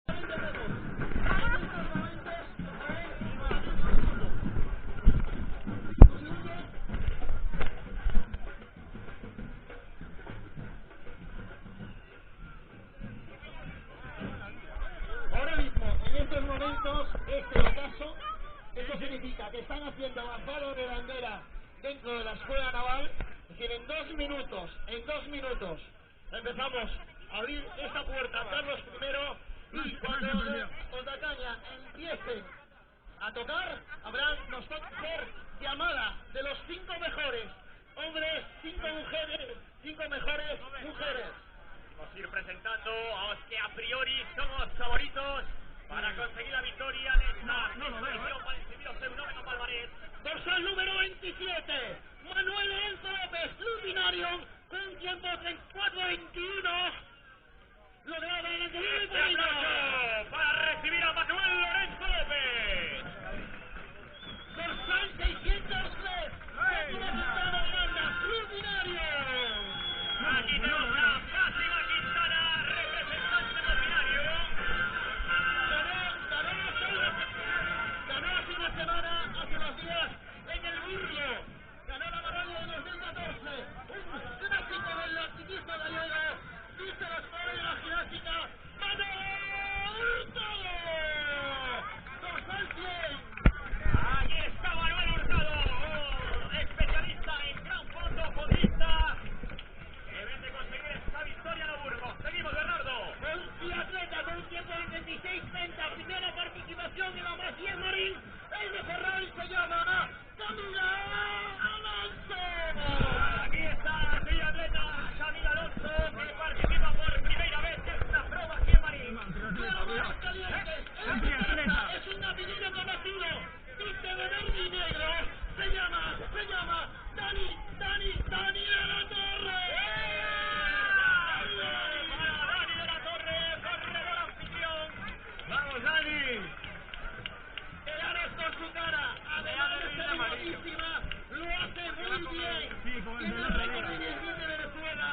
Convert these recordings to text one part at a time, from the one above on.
Ahora mismo, en estos momentos, este ocaso, eso significa que están haciendo avanzado de bandera dentro de la escuela naval y tienen 2 minutos. En 2 minutos empezamos a abrir esta puerta a Carlos I y cuando los de Otacaña empiecen a tocar, nos toca hacer llamada de los 5 mejores hombres, 5 mujeres, 5 mejores mujeres. Vamos a ir presentando a los que a priori somos favoritos para conseguir la victoria de esta competición para inscribir los fenómenos palmarés. Dorsal número 27, Manuel Lorenzo López, Lutinario, con un tiempo 34:21. Logrado en el aplauso para recibir a Manuel Lorenzo López. Dorsal 603, Quintana Miranda, Lutinario. Aquí tenemos a Fátima Quintana, representante del Lutinario. Ganó hace una semana, hace unos días, en el Burgo. Ganó la Baraña de 2014. Un clásico del atletismo gallego. Viste los colores de la gimnástica. ¡Manuel Hurtado! Dorsal 100. Aquí está Manuel Hurtado, especialista en gran fondo fondista. Que vende conseguir esta victoria en Burgos. Seguimos, Bernardo. Un atleta con un tiempo de 26:30, primera participación en la más 10 Marín. El de Ferrari se llama Camila Alonso. Aquí está mi atleta Camila Alonso, que participa por primera vez en esta prueba aquí en Marín. Es un apellido conocido, viste de verde y negro. Se llama Dani de la Torre. Dani de la Torre, corredor anfitrión. ¡Vamos, Dani! Quedaros con su cara, además de ser guapísima, lo hace muy bien. Tiene el récord de Venezuela,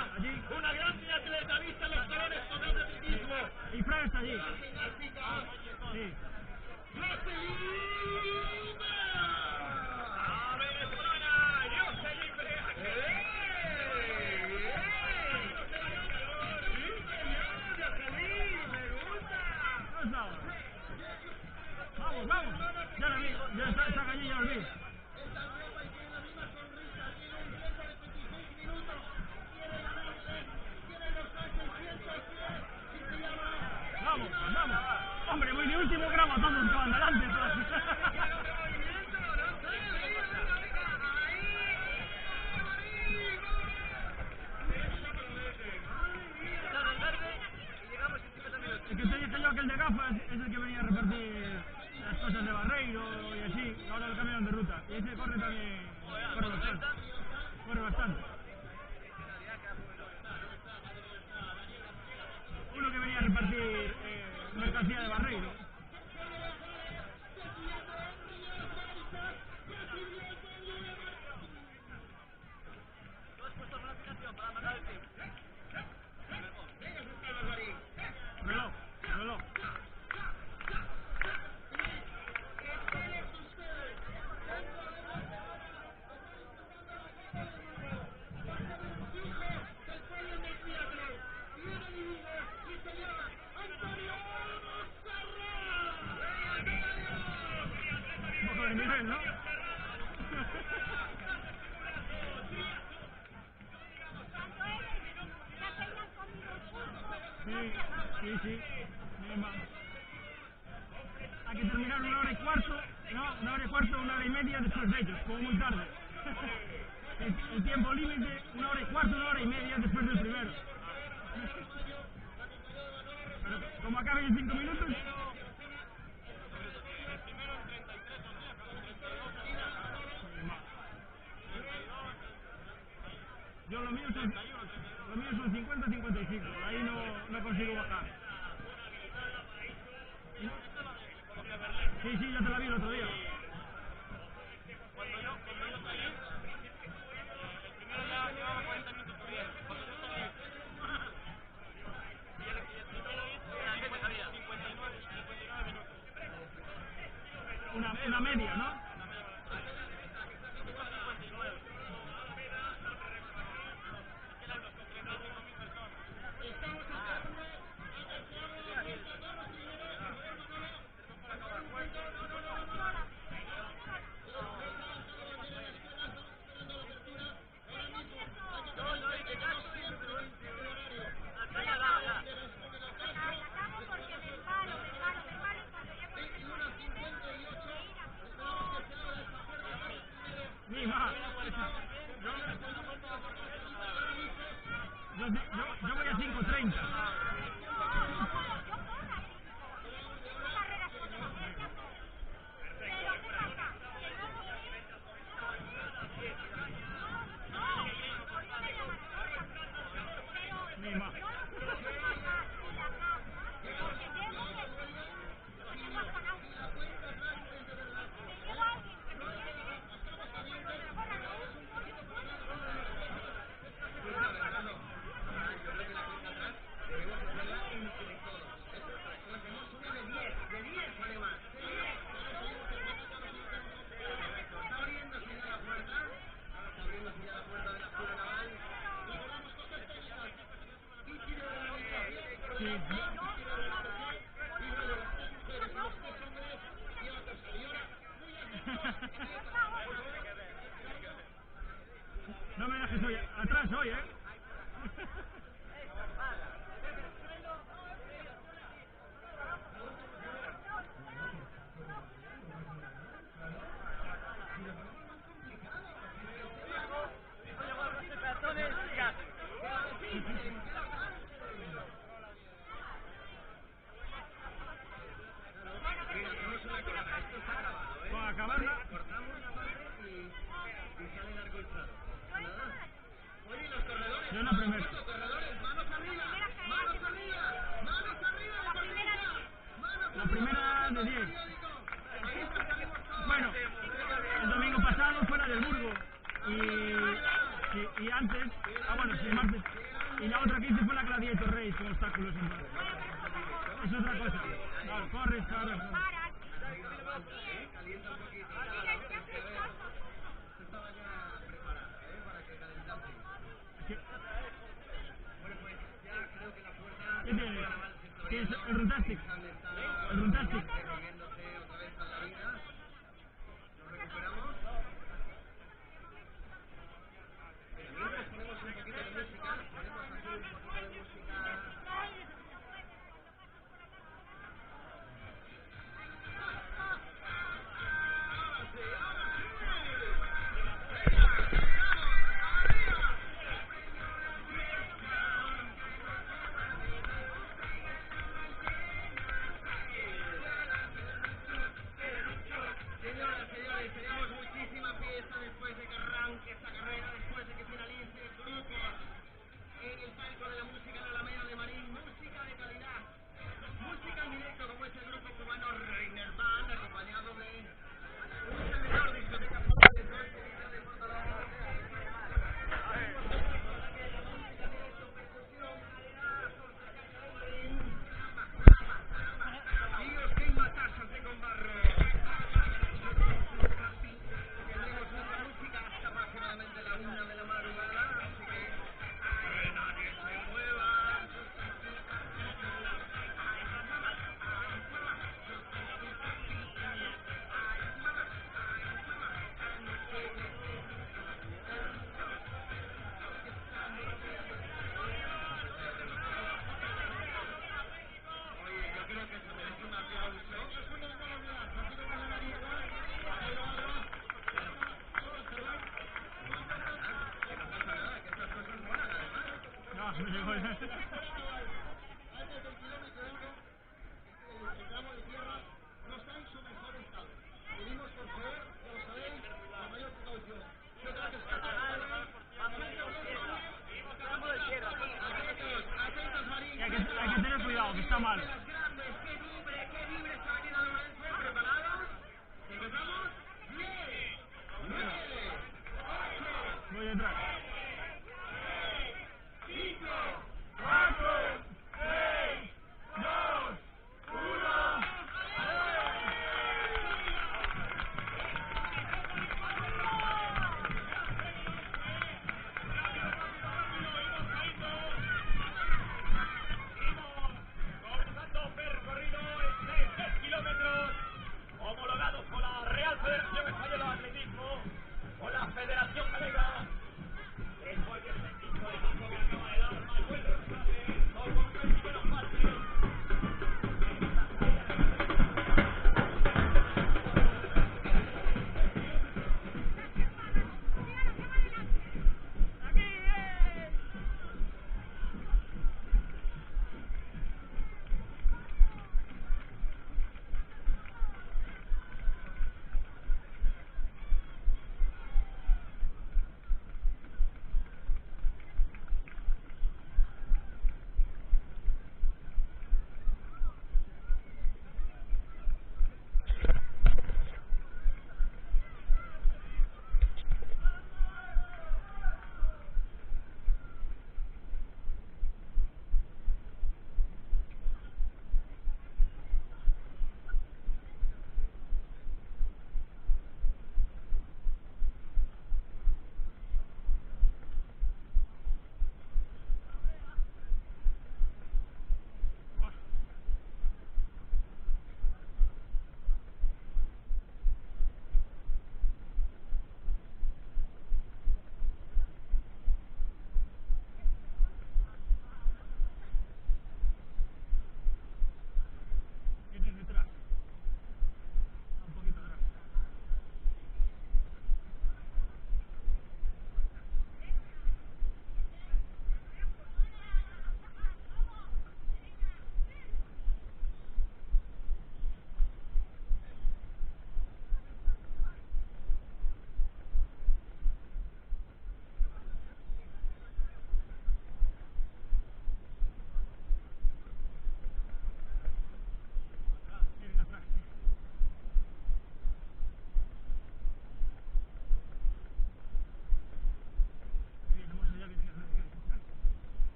una gran atleta, vista los colores con el atletismo. Y Fran está allí. La gimnástica. Sí. ¡A venezolana! ¡Dios libre! Vamos, vamos. Ya lo vi, ya está allí, ya lo vi. Esta ropa y tiene la misma sonrisa, tiene un tiempo de 26 minutos, quiere ganarse, tiene los 610 y se llama... Vamos, vamos. Hombre, muy de último gramo a todos que van delante. Es que te dije yo que el de gafas es el que venía a repartir las cosas de Barreiro y así, ahora lo cambiaron de ruta. Y ese corre también, corre bastante. Corre bastante. Uno que venía a repartir mercancía de Barreiro. Reloj. Un poco de nivel, ¿no? Sí. Bien, vamos. Hay que terminar 1 hora y cuarto, no, 1 hora y cuarto, 1 hora y media después de ellos, como muy tarde. El tiempo límite, 1 hora y cuarto, 1 hora y media después del primero. Pero como acaben en 5 minutos... Yo lo mío son 50-55, ahí no consigo bajar. Sí, ya te la vi el otro día. Cuando yo salí, el primero ya llevaba 40 minutos corriendo. Cuando yo salí, y el primero hizo 59. una media, ¿no? Yo voy a 5:30. No me dejes hoy, atrás hoy, ¿eh? Con acabarla. Yo en la primera. La primera de 10. Bueno, el domingo pasado fue la del Burgo. Y antes, bueno, sí, martes. Y la otra que hice fue la Gladiator Race con obstáculos en barra. Es otra cosa. Claro, corres, corres. ¿Qué es el Runtastic? El Runtastic.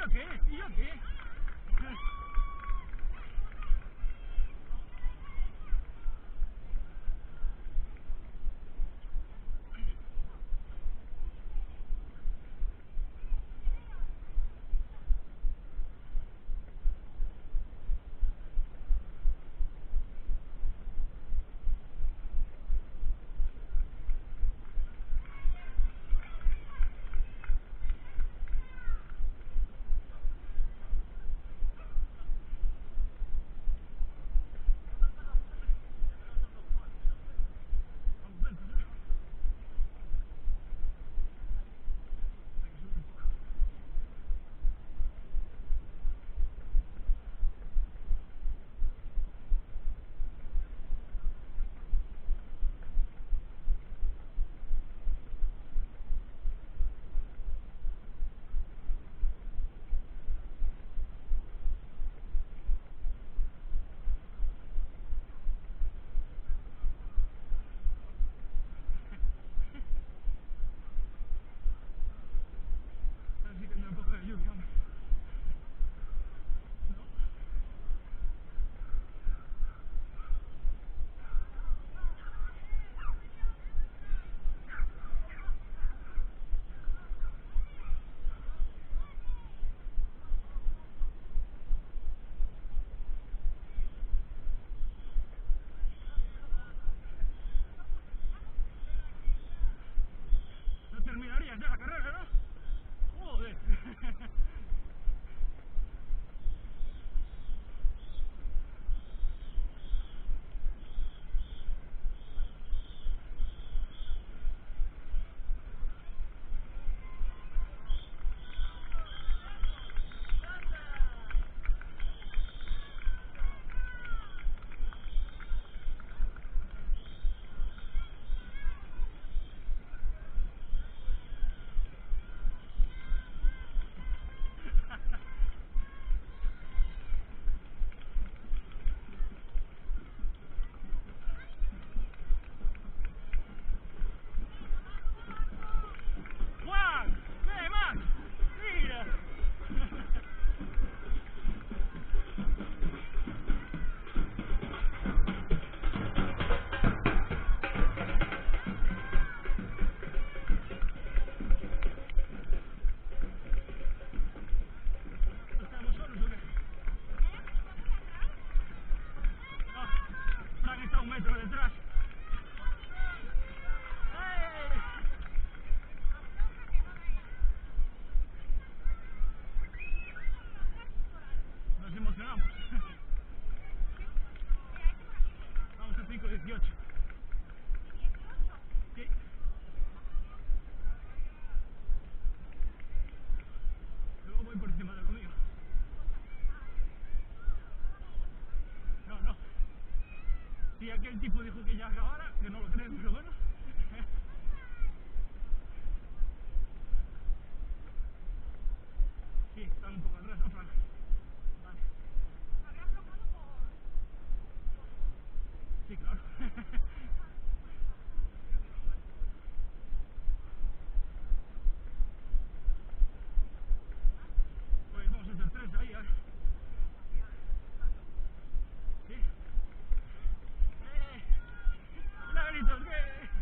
yo qué? ¿Y yo qué? Así que me da un poco de lluvia, hombre. No terminarías ya la carrera, ¿no? Joder. ¡Juan! ¡Ve más! ¡Mira! ¿Estamos solos o qué? No, Frank está 1 metro detrás. ¡Eh! Nos emocionamos. Vamos a 5:18. Sí. Luego voy por encima de lo mío. No. Si aquel tipo dijo que ya acabara, que no lo creen, pero bueno. Sí, están un poco atrás, ¿no, Fran? Vale. Sí, claro. Pues vamos a hacer 3 ahí, ¿eh? ¿Sí? ¡Eh! ¡Milagritos, qué!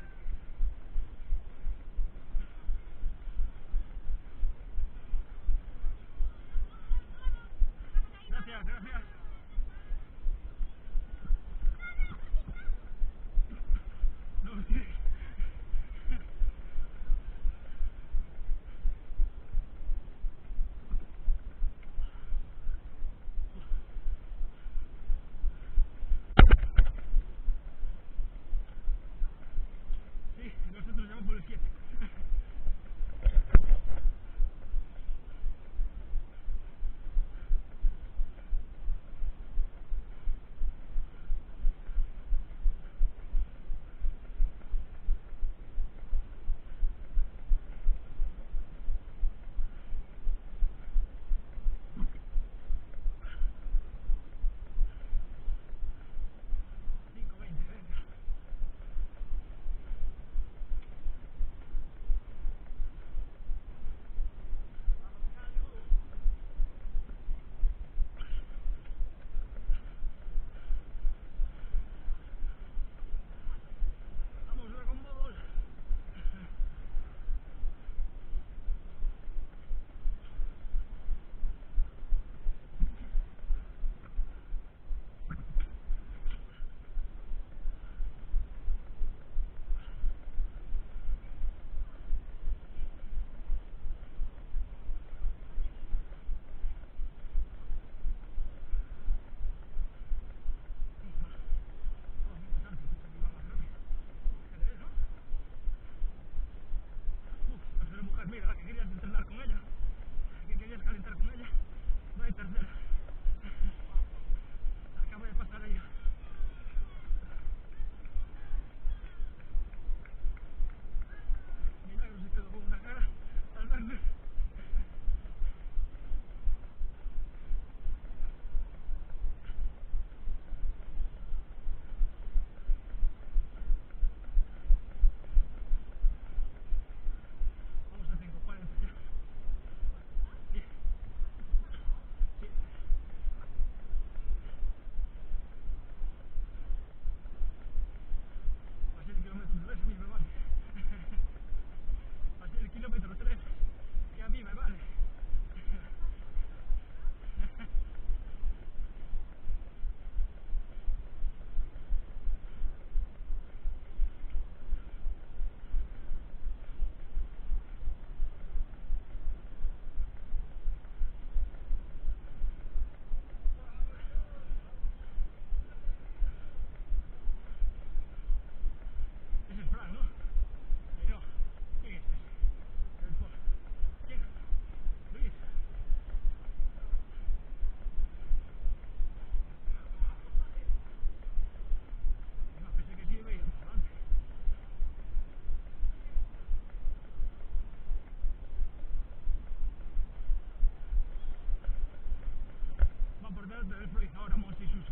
delante del Freud, ahora Monse y Suso.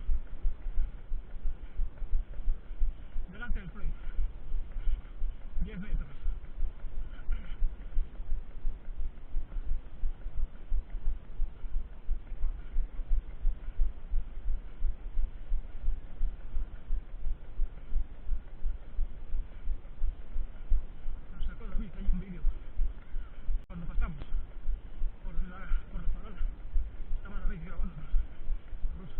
Delante del Freud. 10 metros. Nos sacó David, hay un vídeo. Cuando pasamos por la farala, estaba David grabándonos. Ruso.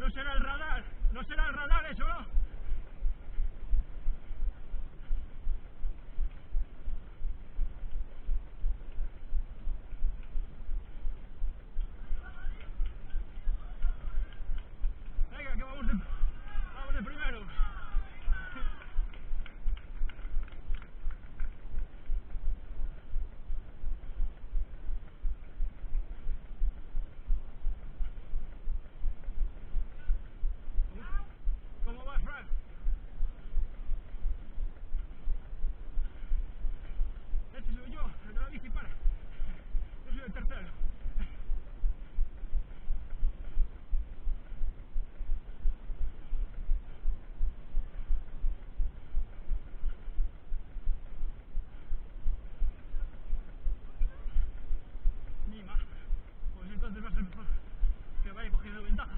No será el radar eso, ¿no? Venga, que vamos de primero. ¿Cómo vas, Fran? Este soy yo, el de la bici para. Yo soy el tercero. Mima. Pues entonces va a ser mejor que vaya cogiendo ventaja.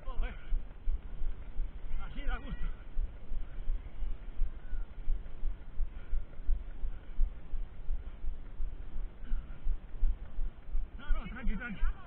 Joder. Así da gusto. No, tranqui.